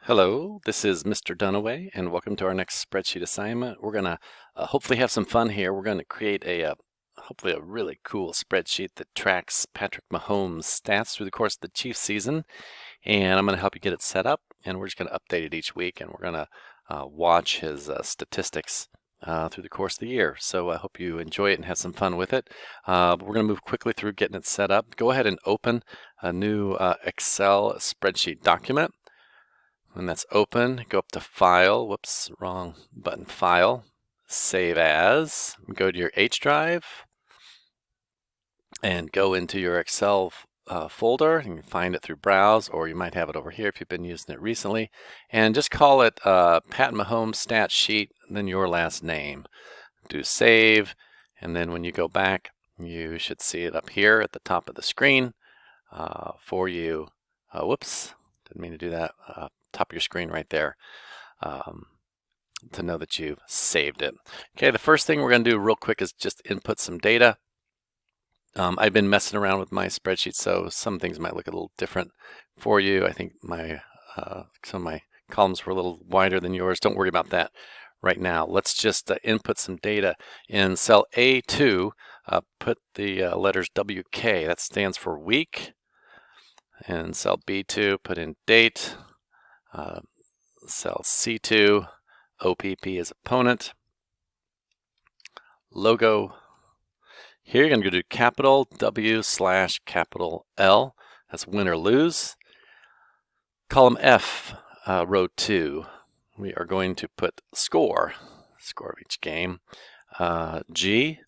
Hello, this is Mr. Dunaway, and welcome to our next spreadsheet assignment. We're going to hopefully have some fun here. We're going to create hopefully a really cool spreadsheet that tracks Patrick Mahomes' stats through the course of the Chiefs season, and I'm going to help you get it set up, and we're just going to update it each week, and we're going to watch his statistics through the course of the year. So I hope you enjoy it and have some fun with it. But we're going to move quickly through getting it set up. Go ahead and open a new Excel spreadsheet document. When that's open, go up to File, whoops, wrong button, File, Save As, go to your H drive, and go into your Excel folder. You can find it through Browse, or you might have it over here if you've been using it recently. And just call it Pat Mahomes Stat Sheet, and then your last name. Do Save, and then when you go back, you should see it up here at the top of the screen for you. Whoops, didn't mean to do that. Top of your screen right there to know that you've saved it. Okay, the first thing we're going to do real quick is just input some data. I've been messing around with my spreadsheet, so some things might look a little different for you. I think some of my columns were a little wider than yours. Don't worry about that right now. Let's just input some data in cell A2. Put the letters WK, that stands for week. And cell B2, put in date. Cell C2, OPP is opponent. Logo. Here you're going to do capital W/capital L. That's win or lose. Column F, row 2. We are going to put score of each game. G,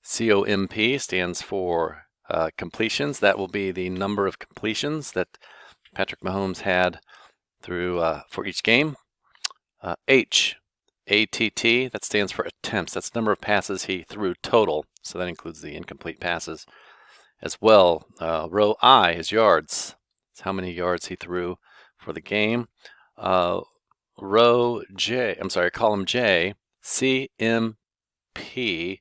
COMP stands for completions. That will be the number of completions that Patrick Mahomes had through for each game. H, ATT, that stands for attempts. That's the number of passes he threw total, so that includes the incomplete passes as well. Row I is yards. It's how many yards he threw for the game. Column J, CMP,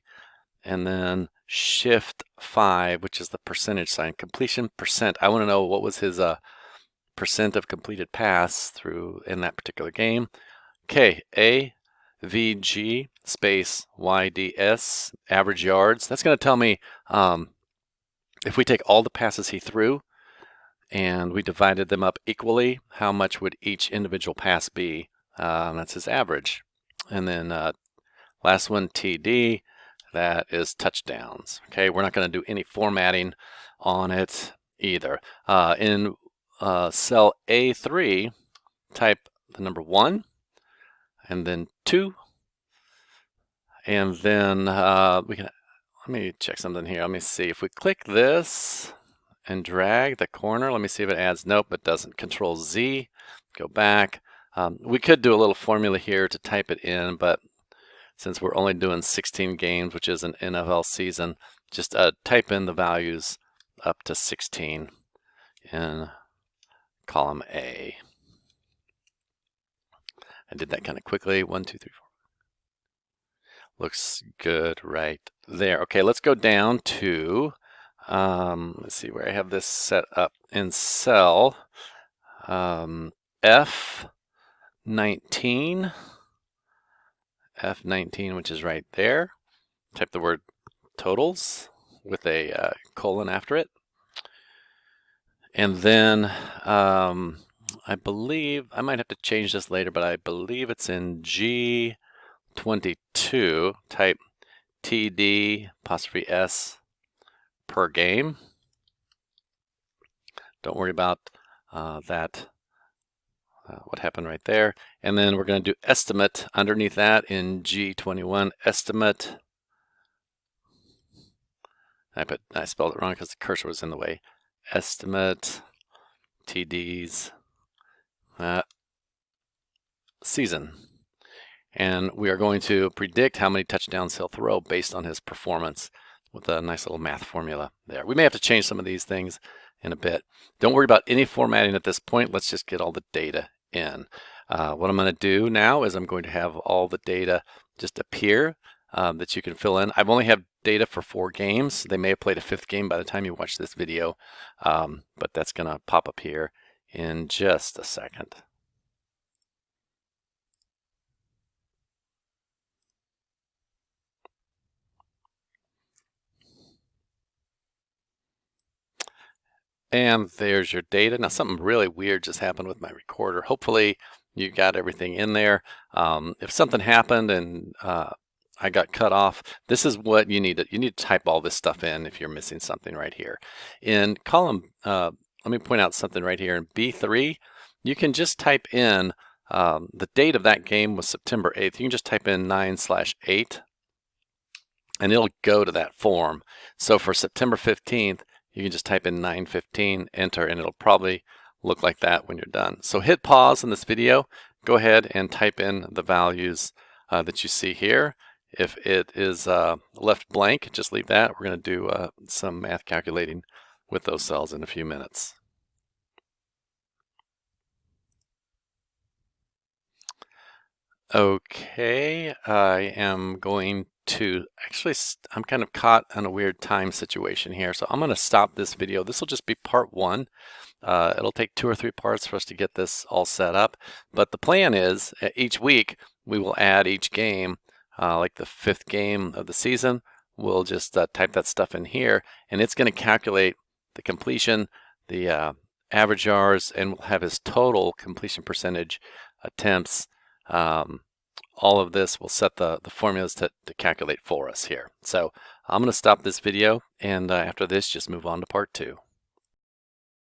and then shift 5, which is the percentage sign. Completion percent. I want to know what was his percent of completed pass through in that particular game. Okay, AVG space YDS, average yards. That's going to tell me if we take all the passes he threw and we divided them up equally, how much would each individual pass be? That's his average. And then last one, TD, that is touchdowns. Okay, we're not going to do any formatting on it either. In cell A3, type the number 1, and then 2, and then let me check something here. Let me see. If we click this and drag the corner, let me see if it adds. Nope, it doesn't. Control Z, go back. We could do a little formula here to type it in, but since we're only doing 16 games, which is an NFL season, just type in the values up to 16 in column A. I did that kind of quickly. 1, 2, 3, 4. Looks good right there. Okay, let's go down to, let's see where I have this set up in cell F19. F19, which is right there. Type the word totals with a colon after it. And then I believe, I might have to change this later, but I believe it's in G22, type TD apostrophe S per game. Don't worry about that, what happened right there. And then we're going to do estimate underneath that in G21, estimate. I spelled it wrong because the cursor was in the way. Estimate TDs season. And we are going to predict how many touchdowns he'll throw based on his performance with a nice little math formula there. We may have to change some of these things in a bit. Don't worry about any formatting at this point. Let's just get all the data in. What I'm going to do now is I'm going to have all the data just appear that you can fill in. I've only have data for 4 games. They may have played a 5th game by the time you watch this video, but that's going to pop up here in just a second. And there's your data. Now something really weird just happened with my recorder. Hopefully you got everything in there. If something happened and I got cut off, this is what you need. You need to type all this stuff in if you're missing something right here. In column, let me point out something right here in B3. You can just type in the date of that game was September 8th. You can just type in 9/8 and it'll go to that form. So for September 15th, you can just type in 9/15, enter, and it'll probably look like that when you're done. So hit pause in this video, go ahead and type in the values that you see here. If it is left blank, just leave that. We're going to do some math calculating with those cells in a few minutes. Okay, I am going to actually, I'm kind of caught in a weird time situation here, so I'm going to stop this video. This will just be part one. It'll take 2 or 3 parts for us to get this all set up, but the plan is each week we will add each game, like the 5th game of the season. We'll just type that stuff in here, and it's going to calculate the completion, the average yards, and we'll have his total completion percentage, attempts. All of this will set the formulas to calculate for us here. So I'm going to stop this video, and after this, just move on to part 2.